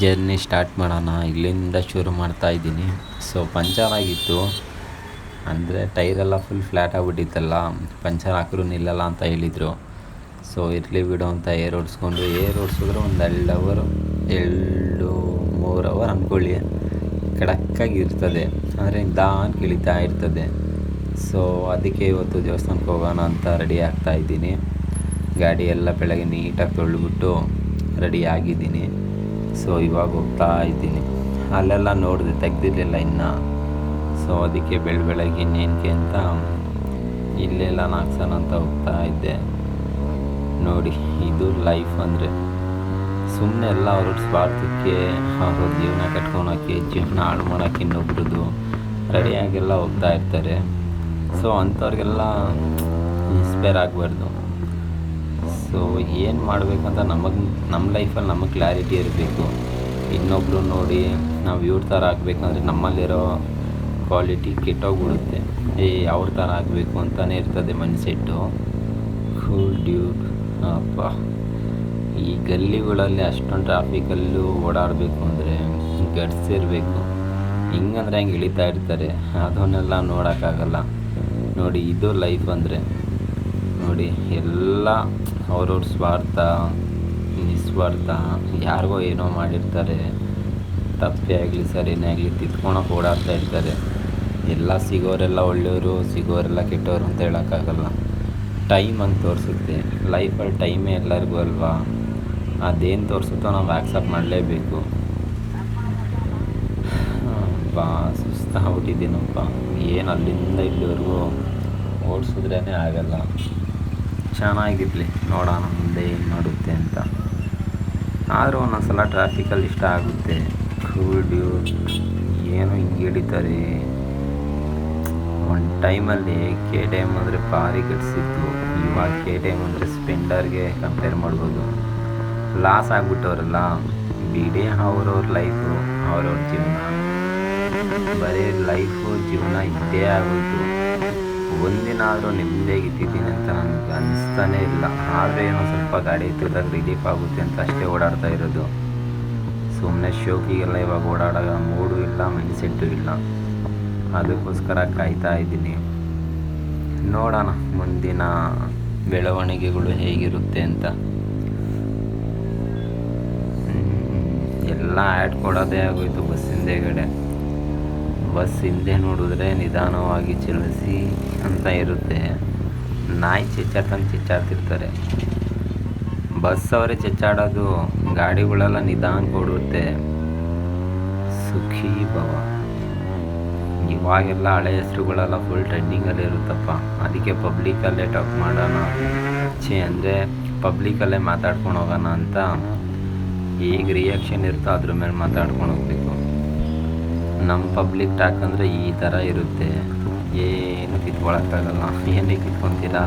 Journey start ಮಾಡೋಣ. ಇಲ್ಲಿಂದ ಶುರು ಮಾಡ್ತಾ ಇದ್ದೀನಿ. ಸೊ ಪಂಚರ್ ಆಗಿತ್ತು, ಅಂದರೆ ಟೈರೆಲ್ಲ ಫುಲ್ ಫ್ಲ್ಯಾಟ್ ಆಗಿಬಿಟ್ಟಿತ್ತಲ್ಲ, ಪಂಚರ್ ಹಾಕಿದ್ರು ನಿಲ್ಲಲ್ಲ ಅಂತ ಹೇಳಿದರು. ಸೊ ಇರಲಿ ಬಿಡು ಅಂತ ಏರ್ ಓಡಿಸಿದ್ರು ಒಂದು 2-3 ಅವರ್ ಅಂದ್ಕೊಳ್ಳಿ. ಖಡಕ್ಕಾಗಿ ಇರ್ತದೆ, ಅಂದರೆ ನಿಧಾನಕ್ಕೆ ಇಳಿತಾ ಇರ್ತದೆ. ಸೊ ಅದಕ್ಕೆ ಇವತ್ತು ದೇವಸ್ಥಾನಕ್ಕೆ ಹೋಗೋಣ ಅಂತ ರೆಡಿ ಆಗ್ತಾ ಇದ್ದೀನಿ. ಗಾಡಿ ಎಲ್ಲ ಬೆಳಗ್ಗೆ ನೀಟಾಗಿ ತೊಳೆದ್ಬಿಟ್ಟು ರೆಡಿ ಆಗಿದ್ದೀನಿ. ಸೊ ಇವಾಗ ಹೋಗ್ತಾ ಇದ್ದೀನಿ. ಅಲ್ಲೆಲ್ಲ ನೋಡಿದೆ, ತೆಗ್ದಿರಲಿಲ್ಲ ಇನ್ನು. ಸೊ ಅದಕ್ಕೆ ಬೆಳಗ್ಗೆ ಇನ್ನೇನಕ್ಕೆ ಅಂತ ಇಲ್ಲೆಲ್ಲ ನಾಕ್ಸೋಣ ಅಂತ ಹೋಗ್ತಾ ಇದ್ದೆ. ನೋಡಿ, ಇದು ಲೈಫ್ ಅಂದರೆ ಸುಮ್ಮನೆ ಎಲ್ಲ ಅವ್ರ ಸ್ವಾರ್ಥಕ್ಕೆ, ಅವ್ರ ಜೀವನ ಕಟ್ಕೊಳಕ್ಕೆ, ಜೀವನ ಹಾಳು ಮಾಡೋಕ್ಕೆ ಇನ್ನೊಬ್ರದ್ದು ರೆಡಿಯಾಗೆಲ್ಲ ಹೋಗ್ತಾ ಇರ್ತಾರೆ. ಸೊ ಅಂಥವ್ರಿಗೆಲ್ಲ ಇನ್ಸ್ಪೈರ್ ಆಗಬಾರ್ದು. ಸೊ ಏನು ಮಾಡಬೇಕಂತ ನಮ್ಮ ಲೈಫಲ್ಲಿ ನಮಗೆ ಕ್ಲಾರಿಟಿ ಇರಬೇಕು. ಇನ್ನೊಬ್ಬರು ನೋಡಿ ನಾವು ಇವ್ರ ಥರ ಆಗಬೇಕಂದ್ರೆ ನಮ್ಮಲ್ಲಿರೋ ಕ್ವಾಲಿಟಿ ಕೆಟ್ಟೋಗ್ಬಿಡುತ್ತೆ. ಅವ್ರ ಥರ ಆಗಬೇಕು ಅಂತಲೇ ಇರ್ತದೆ ಮೈಂಡ್ಸೆಟ್ಟು. ಕೂಲ್ ಡ್ಯೂಡ್ ಅಪ್ಪ, ಈ ಗಲ್ಲಿಗಳಲ್ಲಿ ಅಷ್ಟೊಂದು ಟ್ರಾಫಿಕಲ್ಲೂ ಓಡಾಡಬೇಕು ಅಂದರೆ ಗಟ್ಸ್ ಇರಬೇಕು. ಹಿಂಗಂದ್ರೆ ಹೆಂಗೆ ಇಳಿತಾ ಇರ್ತಾರೆ, ಅದನ್ನೆಲ್ಲ ನೋಡೋಕ್ಕಾಗಲ್ಲ. ನೋಡಿ, ಇದು ಲೈಫ್ ಅಂದರೆ. ನೋಡಿ, ಎಲ್ಲ ಅವ್ರವ್ರ ಸ್ವಾರ್ಥ, ನಿಸ್ವಾರ್ಥ, ಯಾರಿಗೋ ಏನೋ ಮಾಡಿರ್ತಾರೆ. ತಪ್ಪೇ ಆಗಲಿ ಸರಿನೇ ಆಗಲಿ ತಿದ್ಕೊಳಕ್ಕೆ ಓಡಾಡ್ತಾ ಇರ್ತಾರೆ. ಎಲ್ಲ ಸಿಗೋರೆಲ್ಲ ಒಳ್ಳೆಯವರು, ಸಿಗೋರೆಲ್ಲ ಕೆಟ್ಟವರು ಅಂತ ಹೇಳೋಕ್ಕಾಗಲ್ಲ. ಟೈಮ್ ಅಂತ ತೋರಿಸುತ್ತೆ. ಲೈಫಲ್ಲಿ ಟೈಮೇ ಎಲ್ಲರಿಗೂ ಅಲ್ವಾ. ಅದೇನು ತೋರಿಸುತ್ತೋ ನಾವು ಆ್ಯಕ್ಸೆಪ್ಟ್ ಮಾಡಲೇಬೇಕು. ಸುಸ್ತಾಗ್ಬಿಟ್ಟಿದ್ದೀನಪ್ಪ. ಏನು ಅಲ್ಲಿಂದ ಇಲ್ಲಿವರೆಗೂ ಓಡಿಸಿದ್ರೇ ಆಗಲ್ಲ. ಚೆನ್ನಾಗಿರಲಿ, ನೋಡೋಣ ಮುಂದೆ ಏನು ಮಾಡುತ್ತೆ ಅಂತ. ಆದರೂ ಒಂದೊಂದು ಸಲ ಟ್ರಾಫಿಕಲ್ಲಿ ಇಷ್ಟ ಆಗುತ್ತೆ. ಕೂಲ್ ಏನು ಹಿಂಗೆ ಹಿಡಿತಾರೆ. ಒಂದು ಟೈಮಲ್ಲಿ KTM ಅಂದರೆ ಭಾರಿ ಗಟ್ಸಿತ್ತು. ಇವಾಗ KTM ಅಂದರೆ ಸ್ಪೆಂಡರ್ಗೆ ಕಂಪೇರ್ ಮಾಡ್ಬೋದು. ಲಾಸ್ ಆಗಿಬಿಟ್ಟವರಲ್ಲ, ಬಿಡಿ ಅವ್ರವ್ರ ಲೈಫು, ಅವ್ರವ್ರ ಜೀವನ. ಬರೀ ಲೈಫು ಜೀವನ ಇದ್ದೇ ಆಗೋಯ್ತು. ಒಂದಿನ ಆದರೂ ನೆಮ್ಮದಿಯಾಗಿದ್ದೀನಿ ಅಂತ ನನಗೆ ಅನ್ನಿಸ್ತಾನೇ ಇಲ್ಲ. ಆದರೆ ಏನೋ ಸ್ವಲ್ಪ ಗಾಡಿ ಎತ್ತಿದಾಗ ರಿಲೀಫ್ ಆಗುತ್ತೆ ಅಂತ ಅಷ್ಟೇ ಓಡಾಡ್ತಾ ಇರೋದು. ಸುಮ್ಮನೆ ಶೋಕಿಗೆಲ್ಲ ಇವಾಗ ಓಡಾಡೋ ಮೂಡು ಇಲ್ಲ, ಮೈಂಡ್ಸೆಟ್ಟು ಇಲ್ಲ. ಅದಕ್ಕೋಸ್ಕರ ಕಾಯ್ತಾ ಇದ್ದೀನಿ. ನೋಡೋಣ ಮುಂದಿನ ಬೆಳವಣಿಗೆಗಳು ಹೇಗಿರುತ್ತೆ ಅಂತ. ಎಲ್ಲ ಆ್ಯಡ್ ಕೊಡೋದೇ ಆಗೋಯ್ತು ಬಸ್ ಹಿಂದೆಗಡೆ. ಬಸ್ ಹಿಂದೆ ನೋಡಿದ್ರೆ ನಿಧಾನವಾಗಿ ಚಲಿಸಿ ಅಂತ ಇರುತ್ತೆ. ನಾಯಿ ಚಿಚ್ಚಾಡ್ತಿರ್ತಾರೆ. ಬಸ್ ಅವರೇ ಚಿಚ್ಚಾಡೋದು, ಗಾಡಿಗಳೆಲ್ಲ ನಿಧಾನಕ್ಕೆ ಓಡುತ್ತೆ. ಸುಖಿ ಭವ. ಇವಾಗೆಲ್ಲ ಹಳೆ ಹೆಸರುಗಳೆಲ್ಲ ಫುಲ್ ಟ್ರೆಂಡಿಂಗಲ್ಲಿ ಇರುತ್ತಪ್ಪ. ಅದಕ್ಕೆ ಪಬ್ಲಿಕಲ್ಲೇ ಟಾಕ್ ಮಾಡೋಣ, ಅಂದರೆ ಪಬ್ಲಿಕಲ್ಲೇ ಮಾತಾಡ್ಕೊಂಡು ಹೋಗೋಣ ಅಂತ. ಈಗ ರಿಯಾಕ್ಷನ್ ಇರುತ್ತೋ ಅದ್ರ ಮೇಲೆ ಮಾತಾಡ್ಕೊಂಡು ಹೋಗ್ಬೇಕು. ನಮ್ಮ ಪಬ್ಲಿಕ್ ಟಾಕ್ ಅಂದರೆ ಈ ಥರ ಇರುತ್ತೆ. ಏನು ಕಿತ್ಕೊಳಕ್ಕಾಗಲ್ಲ. ಏನಕ್ಕೆ ಕಿತ್ಕೊತೀರಾ?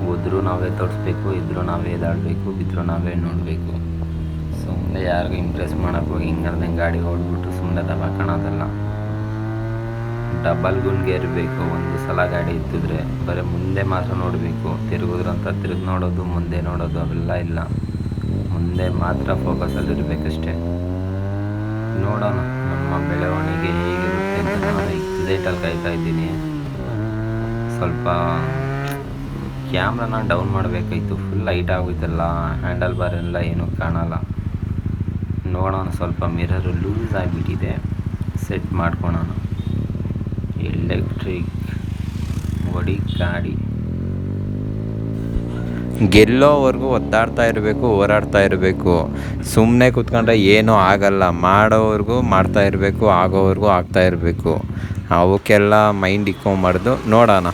ಹೋದ್ರೂ ನಾವೇ ತೋರಿಸ್ಬೇಕು, ಇದ್ರೂ ನಾವೇ ಎದಾಡಬೇಕು, ಬಿದ್ದರೂ ನಾವೇ ನೋಡಬೇಕು. ಸುಮ್ಮನೆ ಯಾರಿಗೂ ಇಂಪ್ರೆಸ್ ಮಾಡೋಕ್ಕೆ ಹೋಗಿ ಹಿಂಗಂದ್ರೆ ಗಾಡಿ ಓಡ್ಬಿಟ್ಟು ಸುಮ್ಮನೆ ದಬಾಕೋಣೋದಲ್ಲ. ಡಬಲ್ ಗುಂಡ್ಗೆ ಇರಬೇಕು. ಒಂದು ಸಲ ಗಾಡಿ ಇತ್ತಿದ್ರೆ ಬರೀ ಮುಂದೆ ಮಾತ್ರ ನೋಡಬೇಕು. ತಿರುಗಿದ್ರಂತ ತಿರುಗಿ ನೋಡೋದು, ಮುಂದೆ ನೋಡೋದು ಅವೆಲ್ಲ ಇಲ್ಲ. ಮುಂದೆ ಮಾತ್ರ ಫೋಕಸಲ್ಲಿರಬೇಕಷ್ಟೇ. ನೋಡೋಣ ನಮ್ಮ ಬೆಳವಣಿಗೆ ಹೇಗಿರುತ್ತೆ ಅಂತ. ನಾನು ಎಕ್ಸೈಟಲ್ಲಿ ಕಾಯ್ತಾ ಇದ್ದೀನಿ. ಸ್ವಲ್ಪ ಕ್ಯಾಮ್ರಾನ ಡೌನ್ ಮಾಡಬೇಕಾಯ್ತು. ಫುಲ್ ಹೈಟ್ ಆಗೋಯ್ತಲ್ಲ, ಹ್ಯಾಂಡಲ್ ಬಾರ್ ಎಲ್ಲ ಏನೂ ಕಾಣಲ್ಲ. ನೋಡೋಣ, ಸ್ವಲ್ಪ ಮಿರರು ಲೂಸ್ ಆಗಿಬಿಟ್ಟಿದೆ, ಸೆಟ್ ಮಾಡ್ಕೊಳೋಣ. ಎಲೆಕ್ಟ್ರಿಕ್ ಒಡಿ ಗಾಡಿ. ಗೆಲ್ಲೋವರೆಗೂ ಒದ್ದಾಡ್ತಾ ಇರಬೇಕು, ಹೋರಾಡ್ತಾ ಇರಬೇಕು. ಸುಮ್ಮನೆ ಕೂತ್ಕೊಂಡ್ರೆ ಏನೂ ಆಗಲ್ಲ. ಮಾಡೋವರೆಗೂ ಮಾಡ್ತಾ ಇರಬೇಕು, ಆಗೋವರೆಗೂ ಆಗ್ತಾ ಇರಬೇಕು. ಅವಕ್ಕೆಲ್ಲ ಮೈಂಡ್ ಇಕ್ಕೊಂಬಾರ್ದು. ನೋಡೋಣ.